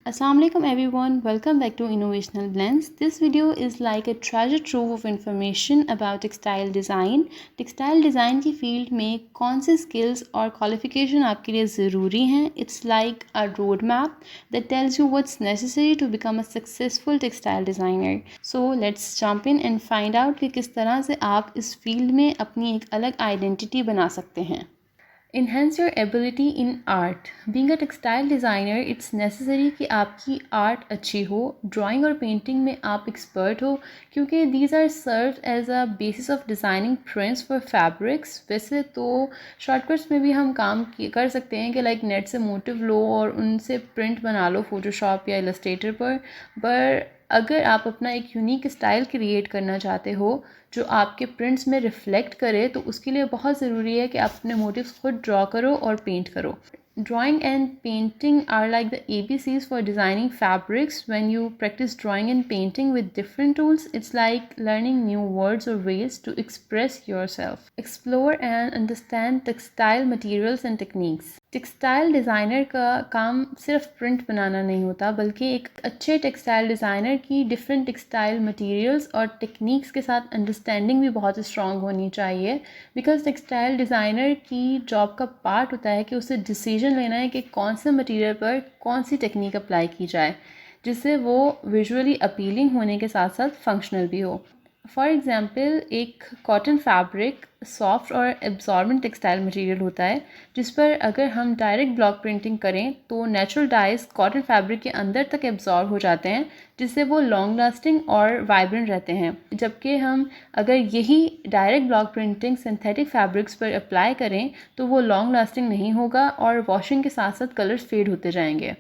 Assalamualaikum everyone, welcome back to Innovational Blends. This video is like a treasure trove of information about textile design. Textile design की field में कौन से skills और qualification आपके लिए ज़रूरी हैं. It's like a road map that tells you what's necessary to become a successful textile designer. So let's jump in and find out कि किस तरह से आप इस फील्ड में अपनी एक अलग आइडेंटिटी बना सकते हैं. Enhance your ability in art. Being a textile designer, it's necessary कि आपकी आर्ट अच्छी हो. ड्राइंग और पेंटिंग में आप एक्सपर्ट हो क्योंकि these are served as a basis of designing prints for fabrics. वैसे तो शॉर्टकट्स में भी हम काम कर सकते हैं कि लाइक नेट से मोटिव लो और उनसे प्रिंट बना लो फोटोशॉप या इलस्ट्रेटर पर अगर आप अपना एक यूनिक स्टाइल क्रिएट करना चाहते हो जो आपके प्रिंट्स में रिफ्लेक्ट करे तो उसके लिए बहुत ज़रूरी है कि आप अपने मोटिव्स खुद ड्रॉ करो और पेंट करो. Drawing and painting are like the ABCs for designing fabrics. When you practice drawing and painting with different tools, it's like learning new words or ways to express yourself. Explore and understand textile materials and techniques. Textile designer का काम सिर्फ print बनाना नहीं होता बल्कि एक अच्छे textile designer की different textile materials और टेक्निक्स के साथ अंडरस्टैंडिंग भी बहुत स्ट्रॉन्ग होनी चाहिए. बिकॉज टेक्सटाइल डिज़ाइनर की जॉब का पार्ट होता है कि उसे डिसीजन लेना है कि कौन से मटेरियल पर कौन सी टेक्निक अप्लाई की जाए जिससे वो विजुअली अपीलिंग होने के साथ साथ फंक्शनल भी हो. फॉर एग्ज़ाम्पल एक कॉटन फैब्रिक सॉफ्ट और एब्जॉर्बेंट टेक्सटाइल मटेरियल होता है जिस पर अगर हम डायरेक्ट ब्लॉक प्रिंटिंग करें तो नेचुरल डाइज कॉटन फैब्रिक के अंदर तक एब्जॉर्ब हो जाते हैं जिससे वो लॉन्ग लास्टिंग और वाइब्रेंट रहते हैं. जबकि हम अगर यही direct block printing synthetic fabrics पर अप्लाई करें तो वो लॉन्ग लास्टिंग नहीं होगा और वॉशिंग के साथ साथ कलर्स फेड होते जाएंगे.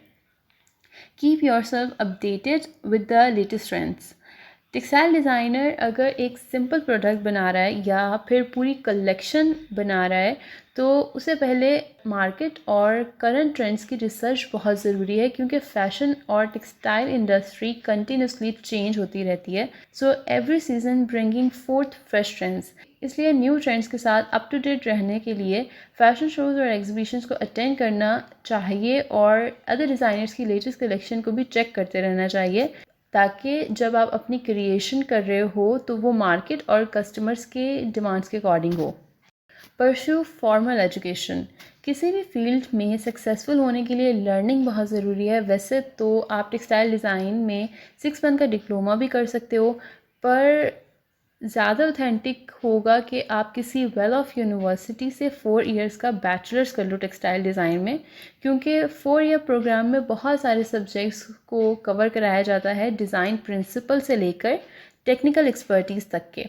Keep yourself updated with the latest trends. Textile designer अगर एक सिंपल प्रोडक्ट बना रहा है या फिर पूरी कलेक्शन बना रहा है तो उसे पहले मार्केट और करंट ट्रेंड्स की रिसर्च बहुत ज़रूरी है क्योंकि फ़ैशन और टेक्सटाइल इंडस्ट्री कंटिन्यूसली चेंज होती रहती है. So every season bringing fourth fresh trends. इसलिए न्यू ट्रेंड्स के साथ अप टू डेट रहने के लिए फ़ैशन शोज़ और एग्जीबिशंस को अटेंड करना चाहिए और अदर डिज़ाइनर्स की लेटेस्ट कलेक्शन को भी चेक करते रहना चाहिए ताकि जब आप अपनी क्रिएशन कर रहे हो तो वो मार्केट और कस्टमर्स के डिमांड्स के अकॉर्डिंग हो. Pursue formal education. किसी भी फील्ड में सक्सेसफुल होने के लिए लर्निंग बहुत ज़रूरी है. वैसे तो आप टेक्सटाइल डिज़ाइन में 6 मंथ का डिप्लोमा भी कर सकते हो पर ज़्यादा ऑथेंटिक होगा कि आप किसी वेल ऑफ यूनिवर्सिटी से 4 इयर्स का बैचलर्स कर लो टेक्सटाइल डिज़ाइन में क्योंकि 4 ईयर प्रोग्राम में बहुत सारे सब्जेक्ट्स को कवर कराया जाता है डिज़ाइन प्रिंसिपल से लेकर टेक्निकल एक्सपर्टीज़ तक के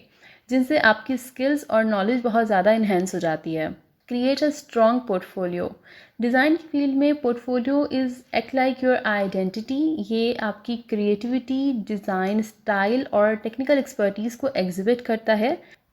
जिनसे आपकी स्किल्स और नॉलेज बहुत ज़्यादा इन्हेंस हो जाती है. Create a strong portfolio. Design की फील्ड में portfolio is act like your identity. ये आपकी क्रिएटिविटी, डिज़ाइन स्टाइल और टेक्निकल एक्सपर्टीज़ को एग्जिबिट करता है.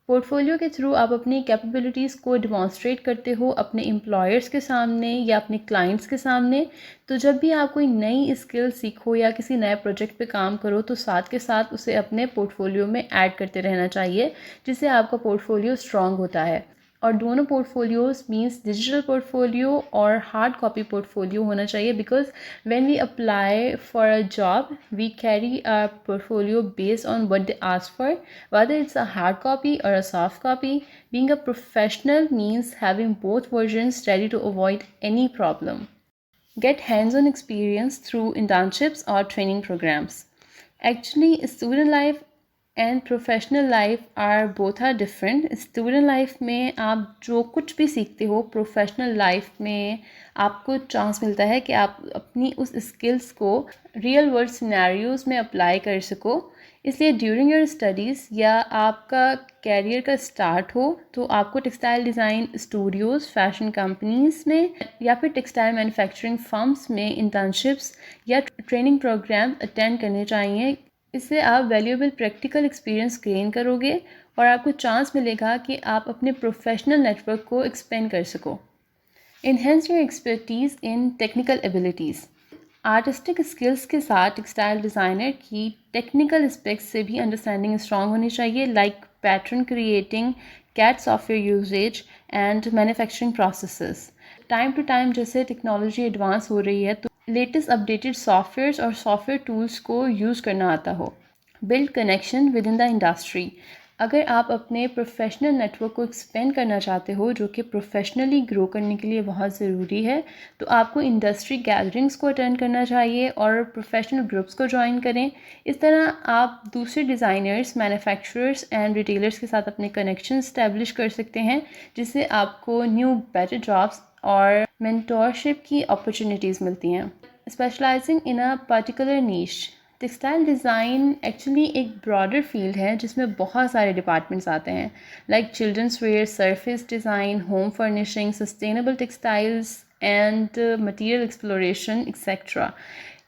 पोर्टफोलियो के थ्रू आप अपनी कैपेबिलिटीज़ को डिमॉन्स्ट्रेट करते हो अपने एम्प्लॉयर्स के सामने या अपने क्लाइंट्स के सामने. तो जब भी आप कोई नई स्किल सीखो या किसी नए प्रोजेक्ट पे काम करो तो साथ के साथ उसे अपने पोर्टफोलियो में ऐड करते रहना चाहिए जिससे आपका पोर्टफोलियो स्ट्रॉन्ग होता है. और दोनों पोर्टफोलियोज़ मीन्स डिजिटल पोर्टफोलियो और हार्ड कॉपी पोर्टफोलियो होना चाहिए because when we apply for a job we carry a portfolio based on what they ask for whether it's a hard copy or a soft copy. Being a professional means having both versions ready to avoid any problem. Get hands-on experience through internships or training programs. Actually, student life and professional life are both are different. Student life में आप जो कुछ भी सीखते हो professional life में आपको chance मिलता है कि आप अपनी उस स्किल्स को रियल वर्ल्ड सिनेरियोज़ में अप्लाई कर सको. इसलिए ड्यूरिंग योर स्टडीज़ या आपका कैरियर का स्टार्ट हो तो आपको textile design Studios, fashion companies में या फिर टेक्सटाइल मैन्युफैक्चरिंग फर्म्स में इंटर्नशिप्स या ट्रेनिंग प्रोग्राम अटेंड करने चाहिए. इससे आप वैल्यूएबल प्रैक्टिकल एक्सपीरियंस गेन करोगे और आपको चांस मिलेगा कि आप अपने प्रोफेशनल नेटवर्क को एक्सपेंड कर सको. Enhance your expertise in technical abilities. Artistic skills के साथ टेक्सटाइल डिज़ाइनर की टेक्निकल एस्पेक्ट्स से भी अंडरस्टैंडिंग स्ट्रॉन्ग होनी चाहिए like pattern creating, CAD software usages and manufacturing processes. Time to time जैसे टेक्नोलॉजी एडवांस हो रही है तो लेटेस्ट अपडेटेड सॉफ्टवेयर्स और सॉफ्टवेयर टूल्स को यूज़ करना आता हो। Build connection within the industry. अगर आप अपने प्रोफेशनल नेटवर्क को एक्सपेंड करना चाहते हो, जो कि प्रोफेशनली ग्रो करने के लिए बहुत ज़रूरी है, तो आपको इंडस्ट्री गैदरिंग्स को अटेंड करना चाहिए और प्रोफेशनल ग्रुप्स को ज्वाइन करें। इस तरह आप दूसरे डिज़ाइनर्स, मैन्युफैक्चरर्स एंड रिटेलर्स के साथ अपने कनेक्शन इस्टेब्लिश कर सकते हैं, जिससे आपको न्यू बेटर जॉब्स और मेंटोरशिप की अपॉर्चुनिटीज़ मिलती हैं। Specialising in a particular niche. Textile design actually एक ब्रॉडर फील्ड है जिसमें बहुत सारे डिपार्टमेंट्स आते हैं, like children's wear, surface design, home furnishing, sustainable textiles and material exploration etcetera.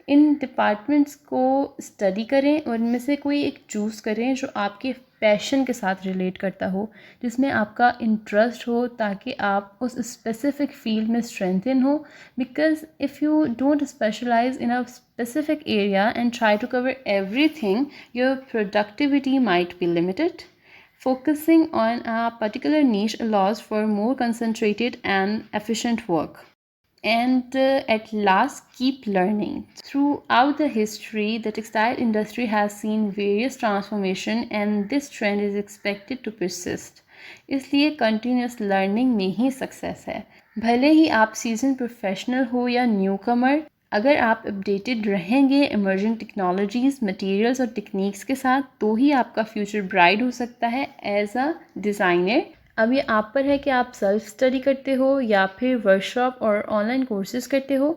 इन डिपार्टमेंट्स को स्टडी करें और इनमें से कोई एक चूज़ करें जो आपके पैशन के साथ रिलेट करता हो, जिसमें आपका इंटरेस्ट हो, ताकि आप उस स्पेसिफिक फील्ड में स्ट्रेंथन हो। Because if you don't specialise in a specific area and try to cover everything, your productivity might be limited. Focusing on a particular niche allows for more concentrated and efficient work. And at last, keep learning. Throughout the history, the textile industry has seen various transformation, and this trend is expected to persist. इसलिए continuous learning में ही success है। भले ही आप season professional हो या new कमर, अगर आप updated रहेंगे इमर्जिंग टेक्नोलॉजीज़, मटेरियल्स और टेक्निक्स के साथ, तो ही आपका फ्यूचर ब्राइट हो सकता है एज अ डिज़ाइनर। अब ये आप पर है कि आप सेल्फ स्टडी करते हो या फिर वर्कशॉप और ऑनलाइन कोर्सेज करते हो।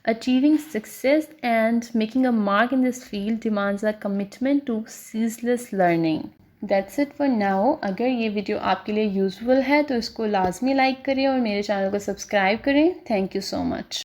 Achieving success and making a mark in this field demands a commitment to ceaseless learning. That's it for now. अगर ये वीडियो आपके लिए यूज़फुल है तो इसको लाजमी लाइक करें और मेरे चैनल को सब्सक्राइब करें। Thank you so much.